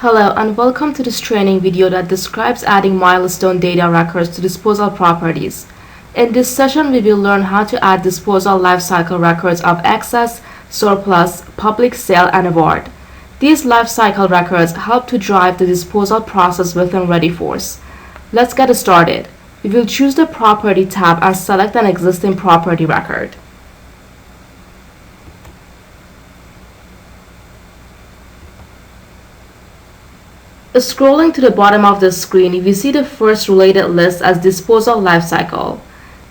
Hello and welcome to this training video that describes adding milestone data records to disposal properties. In this session, we will learn how to add disposal lifecycle records of excess, surplus, public sale, and award. These lifecycle records help to drive the disposal process within ReadyForce. Let's get started. We will choose the Property tab and select an existing property record. Scrolling to the bottom of the screen, we see the first related list as Disposal Lifecycle.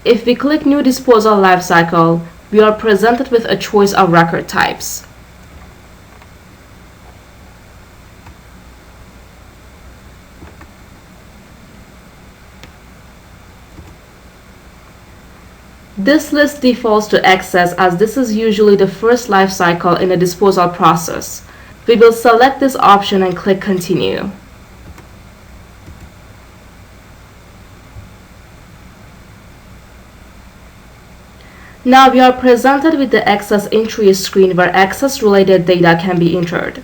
If we click New Disposal Lifecycle, we are presented with a choice of record types. This list defaults to excess as this is usually the first life cycle in a disposal process. We will select this option and click Continue. Now we are presented with the excess entry screen where excess related data can be entered.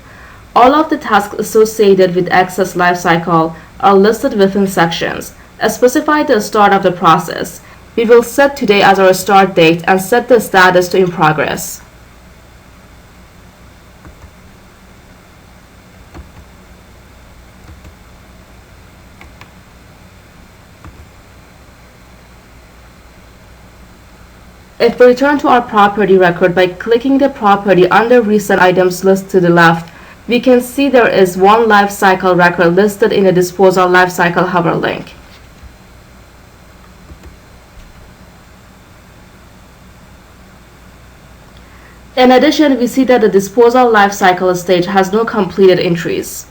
All of the tasks associated with excess lifecycle are listed within sections. Specify the start of the process. We will set today as our start date and set the status to in progress. If we return to our property record by clicking the property under recent items list to the left, we can see there is one life cycle record listed in the disposal lifecycle hyperlink. In addition, we see that the disposal lifecycle stage has no completed entries.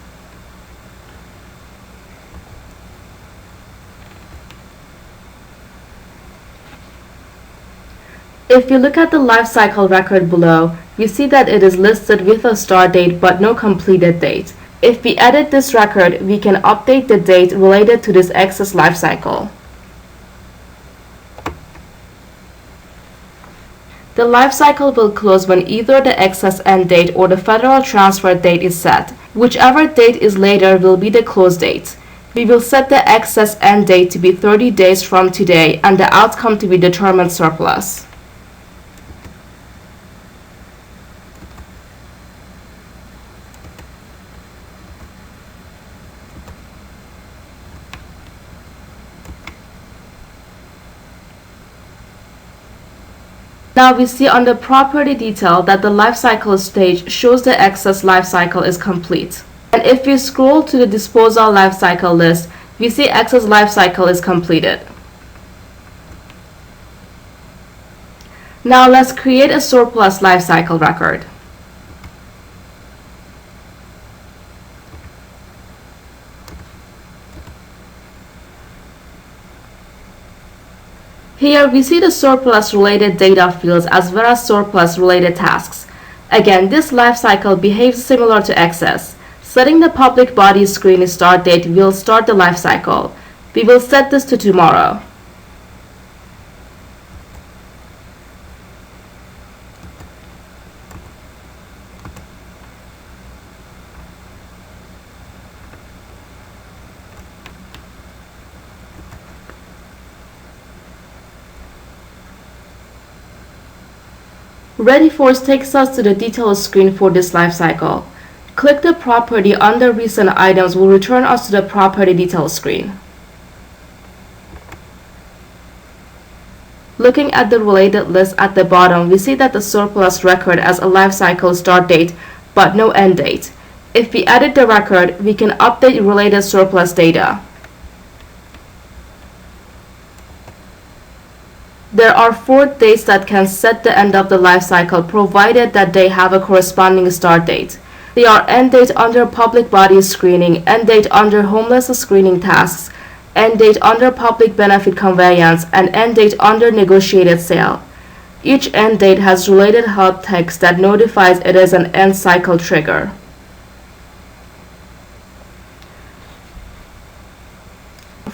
If we look at the lifecycle record below, we see that it is listed with a start date but no completed date. If we edit this record, we can update the date related to this excess lifecycle. The lifecycle will close when either the excess end date or the federal transfer date is set. Whichever date is later will be the close date. We will set the excess end date to be 30 days from today and the outcome to be determined surplus. Now we see on the property detail that the lifecycle stage shows the excess lifecycle is complete. And if we scroll to the disposal lifecycle list, we see excess lifecycle is completed. Now let's create a surplus lifecycle record. Here we see the surplus related data fields as well as surplus related tasks. Again, this lifecycle behaves similar to excess. Setting the public body screen start date will start the lifecycle. We will set this to tomorrow. ReadyForce takes us to the details screen for this lifecycle. Click the property under recent items will return us to the property details screen. Looking at the related list at the bottom, we see that the surplus record has a lifecycle start date but no end date. If we edit the record, we can update related surplus data. There are 4 dates that can set the end of the lifecycle provided that they have a corresponding start date. They are end date under public body screening, end date under homeless screening tasks, end date under public benefit conveyance, and end date under negotiated sale. Each end date has related help text that notifies it is an end cycle trigger.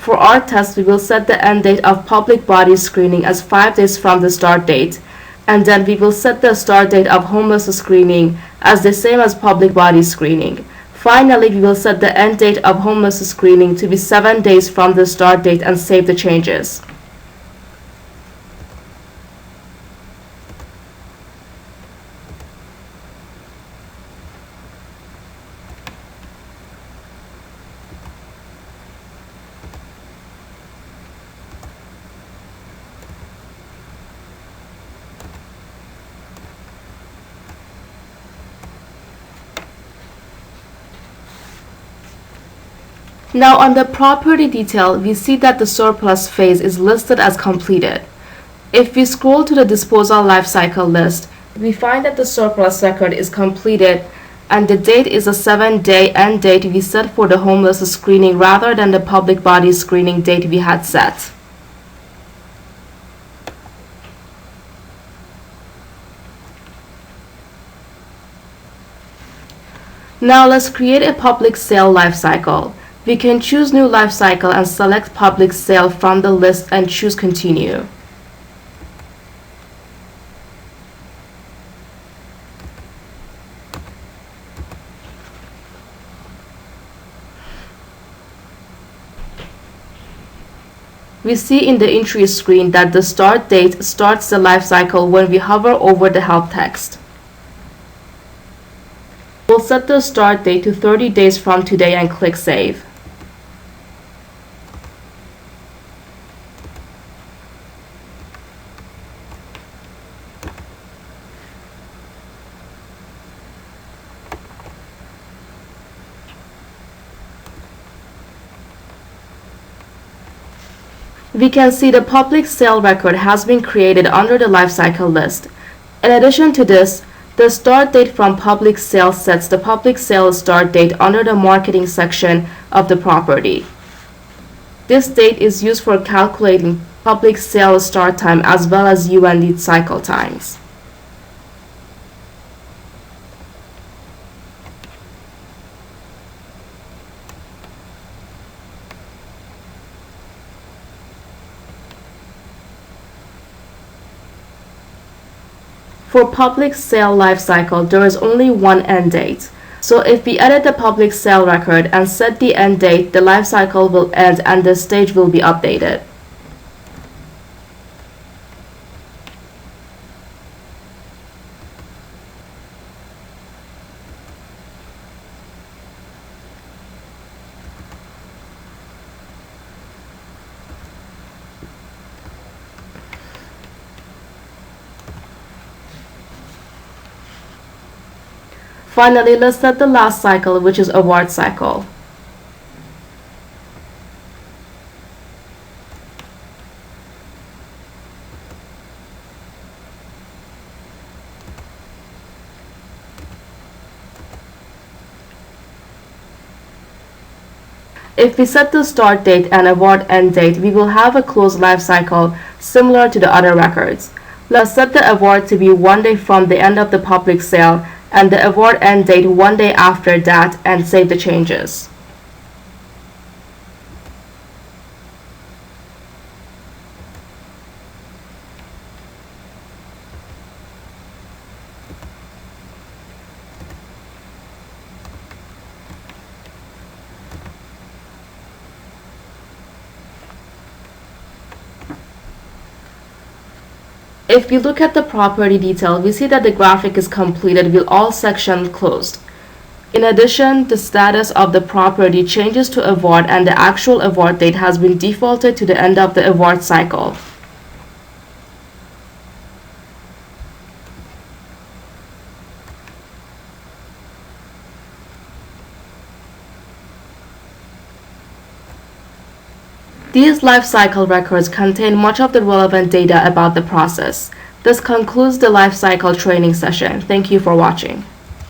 For our test, we will set the end date of public body screening as 5 days from the start date, and then we will set the start date of homeless screening as the same as public body screening, Finally, we will set the end date of homeless screening to be 7 days from the start date and save the changes. Now on the property detail, we see that the surplus phase is listed as completed. If we scroll to the disposal life cycle list, we find that the surplus record is completed and the date is a 7-day end date we set for the homeless screening rather than the public body screening date we had set. Now let's create a public sale life cycle. We can choose new life cycle and select public sale from the list and choose continue. We see in the entry screen that the start date starts the life cycle when we hover over the help text. We'll set the start date to 30 days from today and click Save. We can see the public sale record has been created under the lifecycle list. In addition to this, the start date from public sale sets the public sale start date under the marketing section of the property. This date is used for calculating public sale start time as well as UND cycle times. For public sale life cycle, there is only one end date. So if we edit the public sale record and set the end date, the life cycle will end and the stage will be updated. Finally, let's set the last cycle, which is award cycle. If we set the start date and award end date, we will have a closed life cycle similar to the other records. Let's set the award to be 1 day from the end of the public sale and the award end date 1 day after that and save the changes. If we look at the property detail, we see that the graphic is completed with all sections closed. In addition, the status of the property changes to award and the actual award date has been defaulted to the end of the award cycle. These life cycle records contain much of the relevant data about the process. This concludes the life cycle training session. Thank you for watching.